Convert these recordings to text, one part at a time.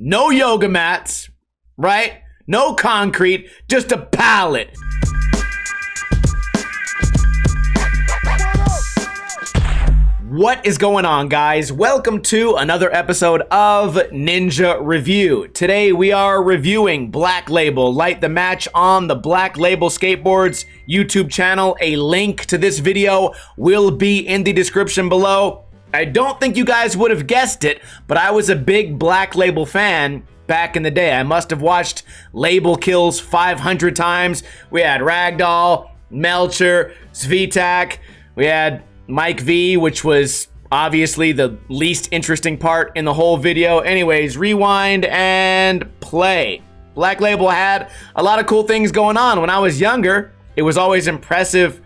no yoga mats, right? No concrete, just a pallet. What is going on, guys? Welcome to another episode of Ninja Review. Today we are reviewing Black Label Light the Match on the Black Label Skateboards YouTube channel. A link to this video will be in the description below. I don't think you guys would have guessed it, but I was a big Black Label fan back in the day. I must have watched Label Kills 500 times. We had Ragdoll, Melcher, Svitak, we had Mike V, which was obviously the least interesting part in the whole video. Anyways, rewind and play. Black Label had a lot of cool things going on. When I was younger, it was always impressive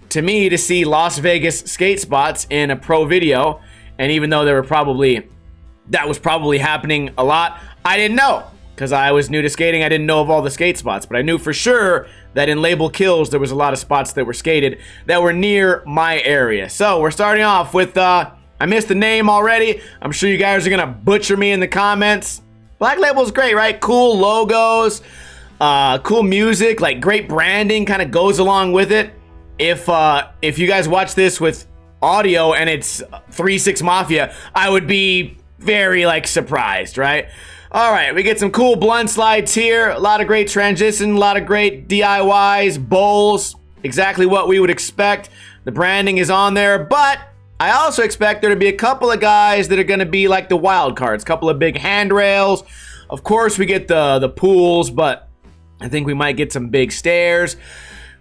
to me to see Las Vegas skate spots in a pro video. And even though that was probably happening a lot, I didn't know. Because I was new to skating, I didn't know of all the skate spots. But I knew for sure that in Label Kills, there was a lot of spots that were skated that were near my area. So we're starting off with, I missed the name already. I'm sure you guys are going to butcher me in the comments. Black Label's great, right? Cool logos, cool music, like great branding kind of goes along with it. If you guys watch this with audio and it's 3-6 Mafia, I would be very, like, surprised, right? All right, we get some cool blunt slides here. A lot of great transition, a lot of great DIYs, bowls, exactly what we would expect. The branding is on there, but I also expect there to be a couple of guys that are going to be like the wild cards, a couple of big handrails. Of course, we get the pools, but I think we might get some big stairs.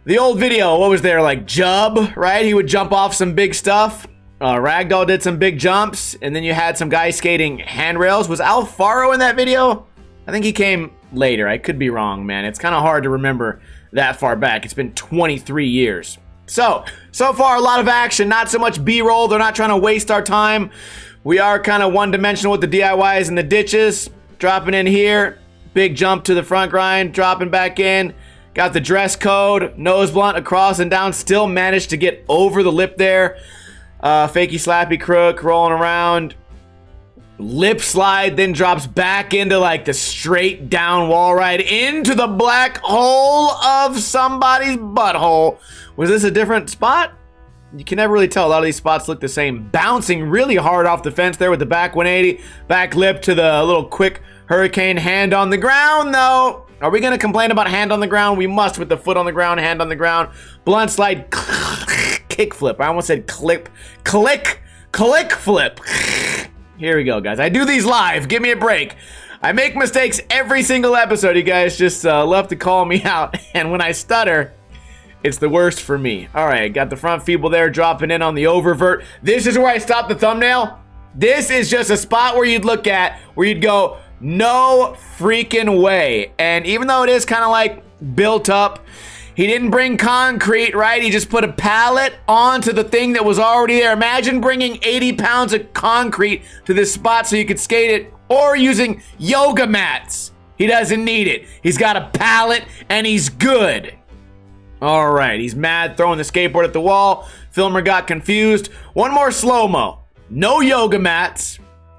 The old video, what was there, like Jub, right? He would jump off some big stuff. Ragdoll did some big jumps, and then you had some guys skating handrails. Was Alfaro in that video? I think he came later. I could be wrong, man. It's kind of hard to remember that far back. It's been 23 years. So far, a lot of action, not so much B-roll. They're not trying to waste our time. We are kind of one-dimensional with the DIYs and the ditches. Dropping in here, big jump to the front grind, dropping back in. Got the dress code, nose blunt across and down, still managed to get over the lip there. Fakey slappy crook, rolling around. Lip slide, then drops back into like the straight down wall ride into the black hole of somebody's butthole. Was this a different spot? You can never really tell. A lot of these spots look the same. Bouncing really hard off the fence there with the back 180. Back lip to the little quick hurricane. Hand on the ground though. Are we going to complain about hand on the ground? We must with the foot on the ground, hand on the ground. Blunt slide, kick flip. I almost said click flip. Here we go, guys. I do these live. Give me a break. I make mistakes every single episode. You guys just love to call me out. And when I stutter, it's the worst for me. All right, got the front feeble there, dropping in on the oververt. This is where I stop the thumbnail. This is just a spot where you'd look at, where you'd go, no freaking way. And even though it is kind of like built up, he didn't bring concrete, right? He just put a pallet onto the thing that was already there. Imagine bringing 80 pounds of concrete to this spot so you could skate it, or using yoga mats. He doesn't need it. He's got a pallet and he's good. All right, he's mad, throwing the skateboard at the wall. Filmer got confused. One more slow-mo. No yoga mats,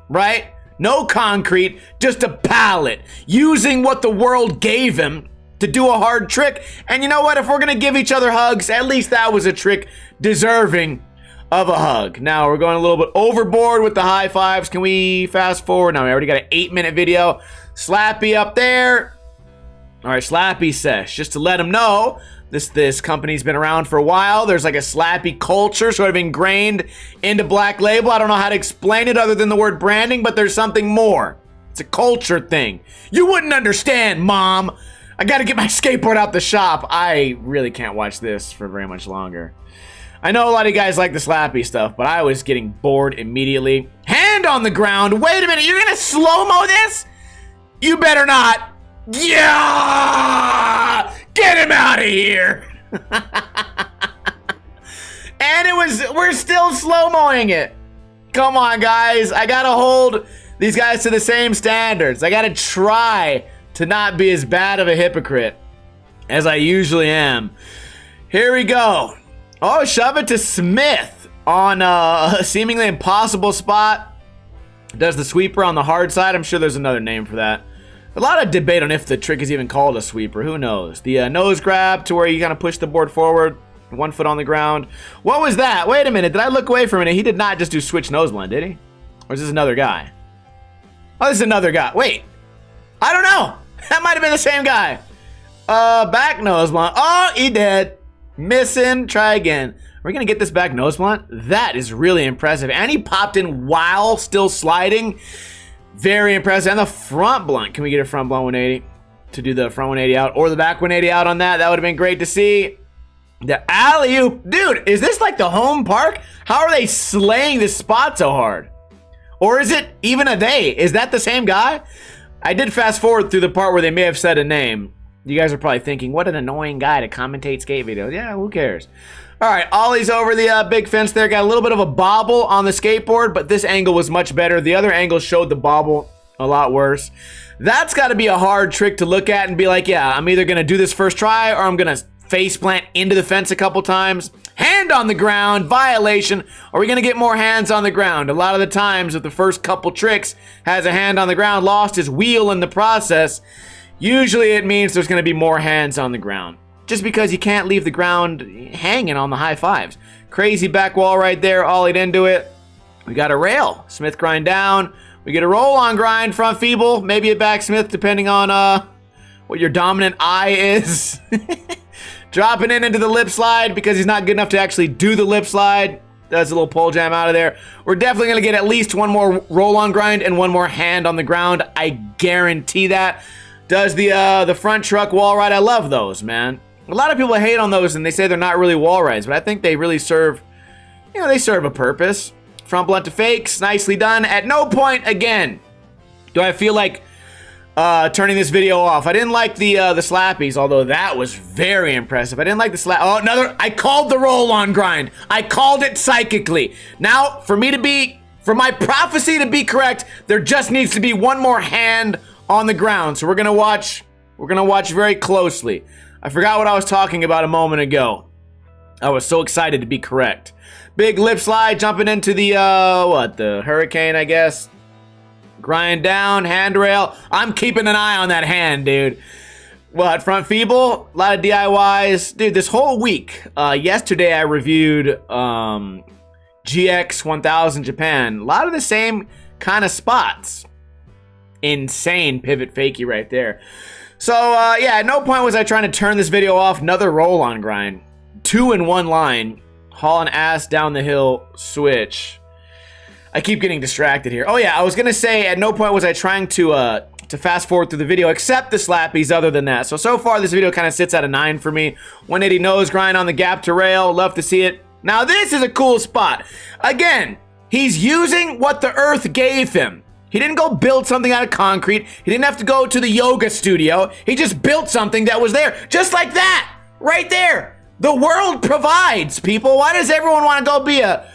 right? No concrete, just a pallet, using what the world gave him to do a hard trick. And you know what? If we're going to give each other hugs, at least that was a trick deserving of a hug. Now, we're going a little bit overboard with the high fives. Can we fast forward? Now, we already got an 8-minute video. Slappy up there. All right, Slappy sesh. Just to let him know, this company's been around for a while. There's like a Slappy culture sort of ingrained into Black Label. I don't know how to explain it other than the word branding, but there's something more. It's a culture thing. You wouldn't understand, Mom. I got to get my skateboard out the shop. I really can't watch this for very much longer. I know a lot of you guys like the Slappy stuff, but I was getting bored immediately. Hand on the ground. Wait a minute. You're going to slow-mo this? You better not. Yeah! Get him out of here! And we're still slow-moing it. Come on, guys. I gotta hold these guys to the same standards. I gotta try to not be as bad of a hypocrite as I usually am. Here we go. Oh, shove it to Smith on a seemingly impossible spot. Does the sweeper on the hard side. I'm sure there's another name for that. A lot of debate on if the trick is even called a sweeper. Who knows? The nose grab to where you kind of push the board forward. 1 foot on the ground. What was that? Wait a minute. Did I look away for a minute? He did not just do switch nose blunt, did he? Or is this another guy? Oh, this is another guy. Wait. I don't know. That might have been the same guy. Back nose blunt. Oh, he did. Missing. Try again. We're going to get this back nose blunt. That is really impressive. And he popped in while still sliding. Very impressive. And the front blunt. Can we get a front blunt 180 to do the front 180 out or the back 180 out on that? That would have been great to see. The alley-oop. Dude, is this like the home park? How are they slaying this spot so hard? Or is it even a they? Is that the same guy? I did fast forward through the part where they may have said a name. You guys are probably thinking, what an annoying guy to commentate skate videos. Yeah, who cares? All right, Ollie's over the big fence there. Got a little bit of a bobble on the skateboard, but this angle was much better. The other angle showed the bobble a lot worse. That's got to be a hard trick to look at and be like, yeah, I'm either going to do this first try or I'm going to face plant into the fence a couple times. Hand on the ground, violation. Are we going to get more hands on the ground? A lot of the times with the first couple tricks has a hand on the ground, lost his wheel in the process. Usually it means there's going to be more hands on the ground. Just because you can't leave the ground hanging on the high fives. Crazy back wall right there, ollied into it. We got a rail. Smith grind down. We get a roll on grind, front feeble, maybe a back Smith depending on what your dominant eye is. Dropping in into the lip slide because he's not good enough to actually do the lip slide. Does a little pole jam out of there. We're definitely going to get at least one more roll on grind and one more hand on the ground. I guarantee that. Does the front truck wall ride. I love those, man. A lot of people hate on those and they say they're not really wall rides, but I think they really serve, you know, they serve a purpose. Front blunt to fakes, nicely done. At no point, again, do I feel like turning this video off. I didn't like the slappies, although that was very impressive. I didn't like the slap. Oh, another. I called the roll on grind. I called it psychically. Now, for my prophecy to be correct, there just needs to be one more hand on the ground. So we're gonna watch very closely. I forgot what I was talking about a moment ago. I was so excited to be correct. Big lip slide, jumping into the the hurricane, I guess. Grind down, handrail. I'm keeping an eye on that hand, dude. What, front feeble? A lot of DIYs. Dude, this whole week, yesterday I reviewed GX 1000 Japan. A lot of the same kind of spots. Insane pivot fakie right there. So, yeah, at no point was I trying to turn this video off. Another roll on grind. 2 in 1 line. Hauling ass down the hill switch. I keep getting distracted here. Oh yeah, I was gonna say at no point was I trying to fast forward through the video except the slappies other than that. So far this video kind of sits at a 9 for me. 180 nose grind on the gap to rail. Love to see it. Now this is a cool spot. Again, he's using what the earth gave him. He didn't go build something out of concrete. He didn't have to go to the yoga studio. He just built something that was there. Just like that. Right there. The world provides, people. Why does everyone want to go be a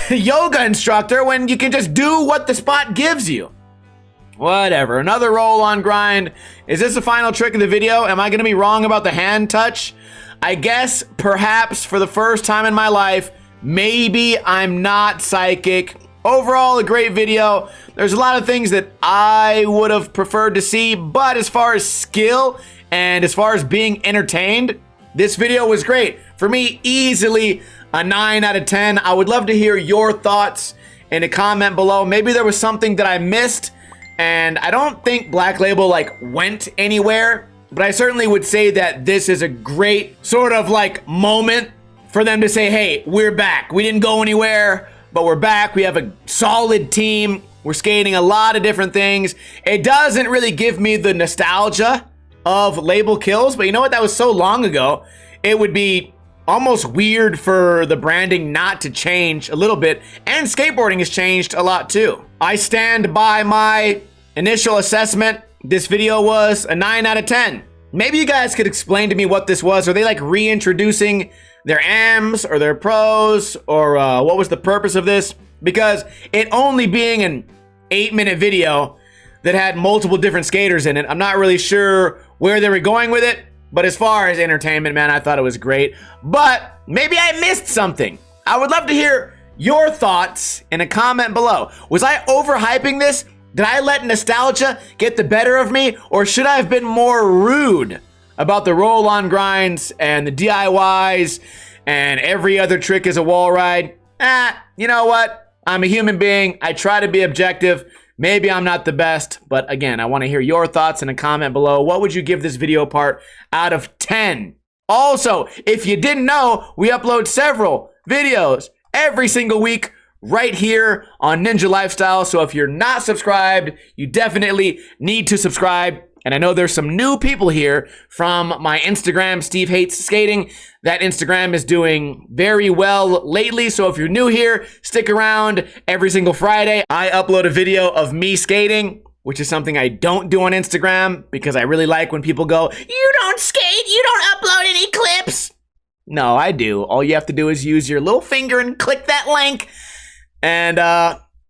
yoga instructor when you can just do what the spot gives you? Whatever. Another roll on grind. Is this the final trick of the video? Am I going to be wrong about the hand touch? I guess perhaps for the first time in my life, maybe I'm not psychic. Overall, a great video. There's a lot of things that I would have preferred to see, but as far as skill and as far as being entertained, this video was great. For me, easily a 9 out of 10. I would love to hear your thoughts in a comment below. Maybe there was something that I missed, and I don't think Black Label like went anywhere, but I certainly would say that this is a great sort of like moment for them to say, hey, we're back. We didn't go anywhere, but we're back. We have a solid team. We're skating a lot of different things. It doesn't really give me the nostalgia of label kills, but you know what? That was so long ago. It would be almost weird for the branding not to change a little bit, and skateboarding has changed a lot too. I stand by my initial assessment. This video was a 9 out of 10. Maybe you guys could explain to me what this was. Are they like reintroducing their AMs or their pros, or what was the purpose of this? Because it only being an 8-minute video that had multiple different skaters in it, I'm not really sure where they were going with it. But as far as entertainment, man, I thought it was great. But maybe I missed something. I would love to hear your thoughts in a comment below. Was I overhyping this? Did I let nostalgia get the better of me? Or should I have been more rude about the roll-on grinds and the DIYs and every other trick is a wall ride? You know what? I'm a human being. I try to be objective. Maybe I'm not the best, but again, I want to hear your thoughts in a comment below. What would you give this video part out of 10? Also, if you didn't know, we upload several videos every single week right here on Ninja Lifestyle. So if you're not subscribed, you definitely need to subscribe. And I know there's some new people here from my Instagram, Steve Hates Skating. That Instagram is doing very well lately. So if you're new here, stick around. Every single Friday, I upload a video of me skating, which is something I don't do on Instagram because I really like when people go, "You don't skate, you don't upload any clips." No, I do. All you have to do is use your little finger and click that link and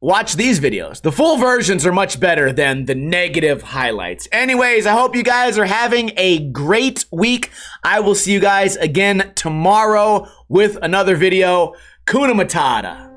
watch these videos. The full versions are much better than the negative highlights. Anyways, I hope you guys are having a great week. I will see you guys again tomorrow with another video. Kuna Matata.